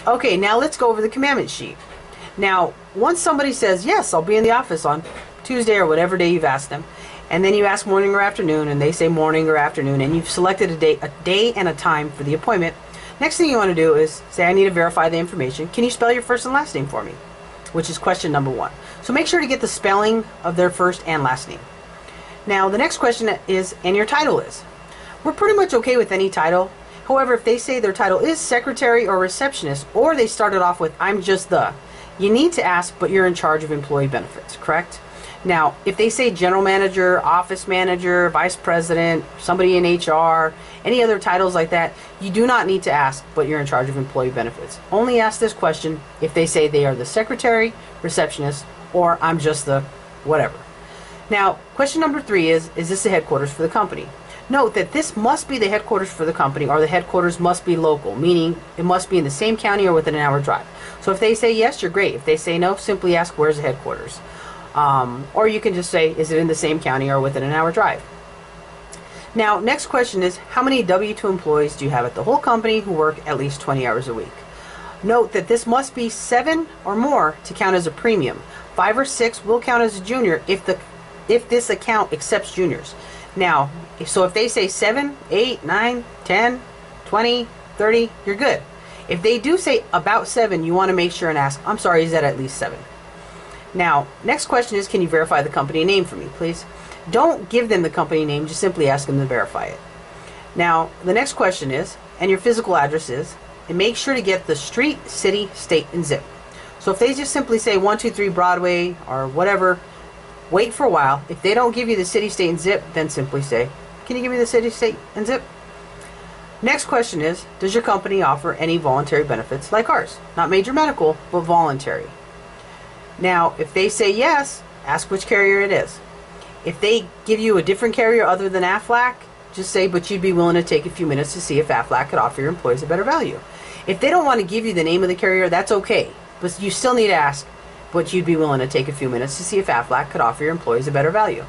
Okay, now let's go over the commandment sheet. Now, once somebody says, yes, I'll be in the office on Tuesday or whatever day you've asked them, and then you ask morning or afternoon, and they say morning or afternoon, and you've selected a day and a time for the appointment, next thing you want to do is say, I need to verify the information. Can you spell your first and last name for me? Which is question number 1. So make sure to get the spelling of their first and last name. Now, the next question is, and your title is. We're pretty much okay with any title. However, if they say their title is secretary or receptionist, or they started off with, I'm just the, you need to ask, but you're in charge of employee benefits, correct? Now, if they say general manager, office manager, vice president, somebody in HR, any other titles like that, you do not need to ask, but you're in charge of employee benefits. Only ask this question if they say they are the secretary, receptionist, or I'm just the whatever. Now, question number 3 is this the headquarters for the company? Note that this must be the headquarters for the company, or the headquarters must be local, meaning it must be in the same county or within an hour drive. So if they say yes, you're great. If they say no, simply ask, where's the headquarters? Or you can just say, is it in the same county or within an hour drive? Now, next question is, how many W-2 employees do you have at the whole company who work at least 20 hours a week? Note that this must be 7 or more to count as a premium. 5 or 6 will count as a junior if this account accepts juniors. Now, so if they say 7, 8, 9, 10, 20, 30, you're good. If they do say about 7, you want to make sure and ask, I'm sorry, is that at least 7? Now, next question is, can you verify the company name for me, please? Don't give them the company name, just simply ask them to verify it. Now, the next question is, and your physical address is, and make sure to get the street, city, state, and zip. So if they just simply say 123 Broadway or whatever, wait for a while. If they don't give you the city, state, and zip, then simply say, can you give me the city, state, and zip? Next question is, does your company offer any voluntary benefits like ours? Not major medical, but voluntary. Now, if they say yes, ask which carrier it is. If they give you a different carrier other than Aflac, just say, but you'd be willing to take a few minutes to see if Aflac could offer your employees a better value. If they don't want to give you the name of the carrier, that's okay. But you still need to ask, but you'd be willing to take a few minutes to see if Aflac could offer your employees a better value.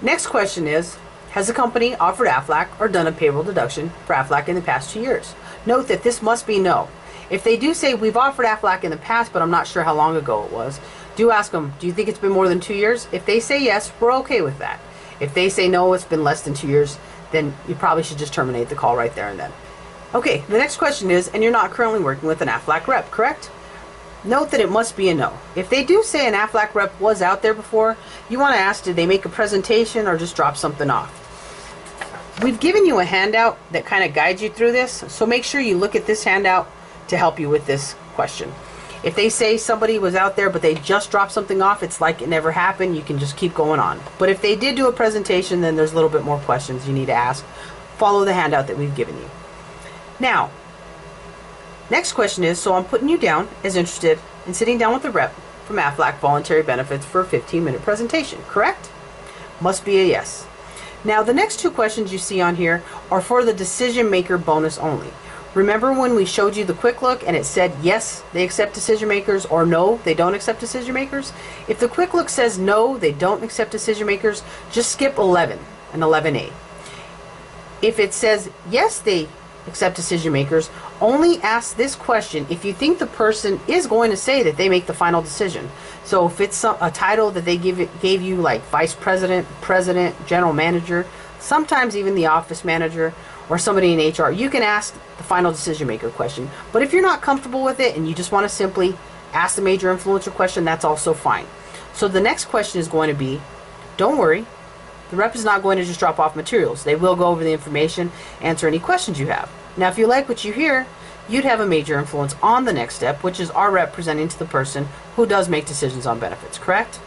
Next question is, has the company offered Aflac or done a payroll deduction for Aflac in the past 2 years? Note that this must be no. If they do say, we've offered Aflac in the past, but I'm not sure how long ago it was, do ask them, do you think it's been more than 2 years? If they say yes, we're okay with that. If they say no, it's been less than 2 years, then you probably should just terminate the call right there and then. Okay, the next question is, and you're not currently working with an Aflac rep, correct? Note that it must be a no. If they do say an Aflac rep was out there before, you want to ask, did they make a presentation or just drop something off? We've given you a handout that kind of guides you through this, so make sure you look at this handout to help you with this question. If they say somebody was out there but they just dropped something off, it's like it never happened. You can just keep going on. But if they did do a presentation, then there's a little bit more questions you need to ask. Follow the handout that we've given you. Now, next question is, so I'm putting you down as interested in sitting down with the rep from Aflac Voluntary Benefits for a 15-minute presentation, correct? Must be a yes. Now, the next 2 questions you see on here are for the decision maker bonus only. Remember when we showed you the quick look and it said yes, they accept decision makers, or no, they don't accept decision makers? If the quick look says no, they don't accept decision makers, just skip 11 and 11A. If it says yes, they accept decision makers, only ask this question if you think the person is going to say that they make the final decision. So if it's a title that they gave you, like vice president, president, general manager, sometimes even the office manager or somebody in HR, you can ask the final decision maker question. But if you're not comfortable with it and you just want to simply ask the major influencer question, that's also fine. So the next question is going to be, don't worry, the rep is not going to just drop off materials. They will go over the information, answer any questions you have. Now, if you like what you hear, you'd have a major influence on the next step, which is our rep presenting to the person who does make decisions on benefits, correct?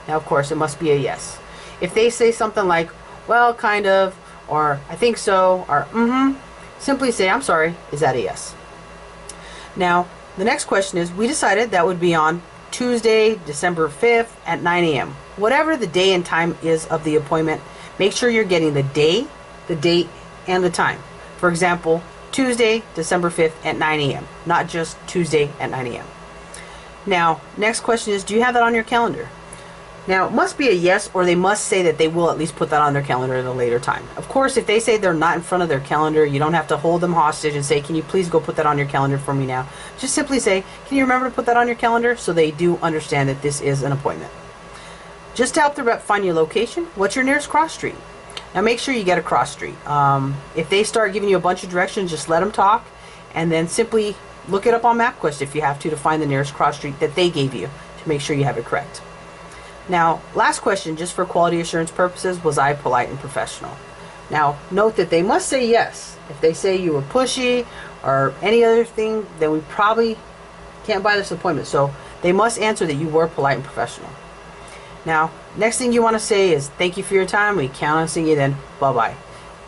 Now, of course, it must be a yes. If they say something like, well, kind of, or I think so, or simply say, I'm sorry, is that a yes? Now, the next question is, we decided that would be on Tuesday, December 5th at 9 a.m. Whatever the day and time is of the appointment, make sure you're getting the day, the date, and the time. For example, Tuesday, December 5th at 9 a.m., not just Tuesday at 9 a.m. Now, next question is, do you have that on your calendar? Now, it must be a yes, or they must say that they will at least put that on their calendar at a later time. Of course, if they say they're not in front of their calendar, you don't have to hold them hostage and say, can you please go put that on your calendar for me now? Just simply say, can you remember to put that on your calendar, so they do understand that this is an appointment. Just to help the rep find your location, what's your nearest cross street? Now, make sure you get a cross street. If they start giving you a bunch of directions, just let them talk, and then simply look it up on MapQuest if you have to find the nearest cross street that they gave you to make sure you have it correct. Now, last question, just for quality assurance purposes, was I polite and professional? Now, note that they must say yes. If they say you were pushy or any other thing, then we probably can't buy this appointment. So they must answer that you were polite and professional. Now, next thing you want to say is, thank you for your time. We count on seeing you then. Bye-bye.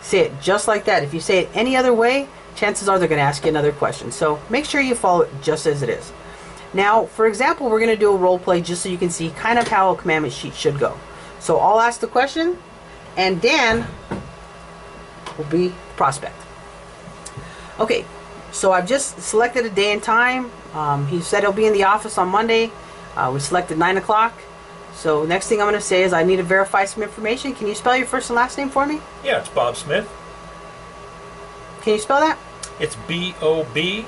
Say it just like that. If you say it any other way, chances are they're going to ask you another question. So make sure you follow it just as it is. Now, for example, we're going to do a role play just so you can see kind of how a commandment sheet should go. So I'll ask the question, and Dan will be the prospect. Okay, so I've just selected a day and time. He said he'll be in the office on Monday. We selected 9 o'clock. So next thing I'm going to say is I need to verify some information. Can you spell your first and last name for me? Yeah, it's Bob Smith. Can you spell that? It's Bobsmith.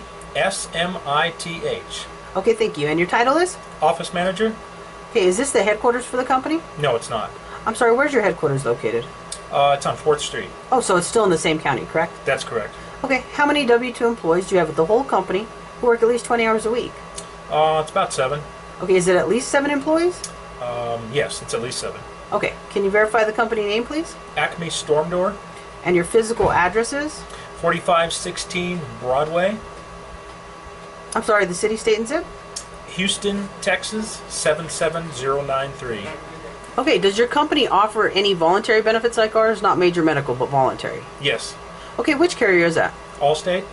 Okay, thank you. And your title is? Office manager? Okay, is this the headquarters for the company? No, it's not. I'm sorry, where's your headquarters located? It's on 4th Street. Oh, so it's still in the same county, correct? That's correct. Okay, how many W-2 employees do you have at the whole company who work at least 20 hours a week? It's about 7. Okay, is it at least 7 employees? Yes, it's at least 7. Okay, can you verify the company name, please? Acme Storm Door. And your physical address is? 4516 Broadway. I'm sorry, the city, state, and zip? Houston, Texas 77093. Okay, does your company offer any voluntary benefits like ours? Not major medical, but voluntary. Yes. Okay, which carrier is that? Allstate?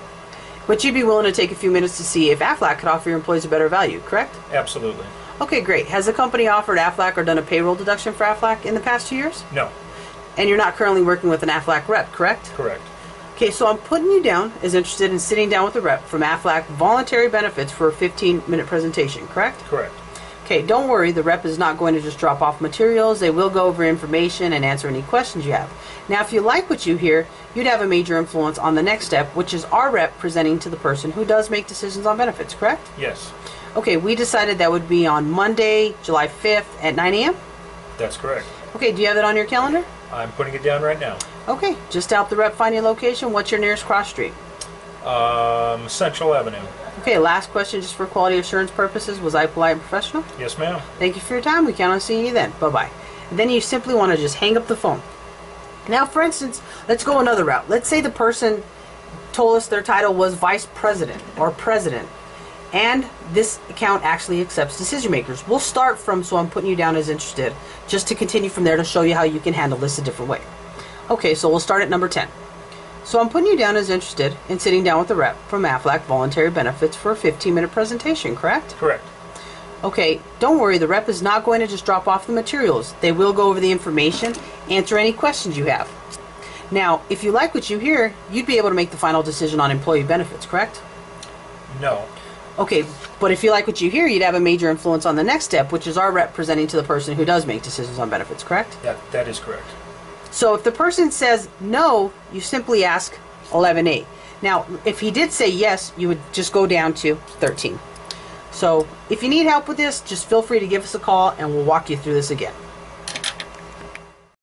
But you'd be willing to take a few minutes to see if Aflac could offer your employees a better value, correct? Absolutely. Okay, great. Has the company offered Aflac or done a payroll deduction for Aflac in the past 2 years? No. And you're not currently working with an Aflac rep, correct? Correct. Okay, so I'm putting you down as interested in sitting down with a rep from Aflac Voluntary Benefits for a 15-minute presentation, correct? Correct. Okay, don't worry, the rep is not going to just drop off materials. They will go over information and answer any questions you have. Now, if you like what you hear, you'd have a major influence on the next step, which is our rep presenting to the person who does make decisions on benefits, correct? Yes. Okay, we decided that would be on Monday, July 5th at 9 a.m.? That's correct. Okay, do you have it on your calendar? I'm putting it down right now. Okay, just to help the rep find your location, what's your nearest cross street? Central Avenue. Okay, last question just for quality assurance purposes. Was I polite and professional? Yes, ma'am. Thank you for your time. We count on seeing you then. Bye-bye. And then you simply want to just hang up the phone. Now, for instance, let's go another route. Let's say the person told us their title was vice president or president, and this account actually accepts decision makers. We'll start from, so I'm putting you down as interested, just to continue from there to show you how you can handle this a different way. Okay, so we'll start at number 10. So I'm putting you down as interested in sitting down with a rep from Aflac Voluntary Benefits for a 15-minute presentation, correct? Correct. Okay, don't worry, the rep is not going to just drop off the materials. They will go over the information, answer any questions you have. Now, if you like what you hear, you'd be able to make the final decision on employee benefits, correct? No. Okay, but if you like what you hear, you'd have a major influence on the next step, which is our rep presenting to the person who does make decisions on benefits, correct? That is correct. So if the person says no, you simply ask 11A. Now, if he did say yes, you would just go down to 13. So if you need help with this, just feel free to give us a call and we'll walk you through this again.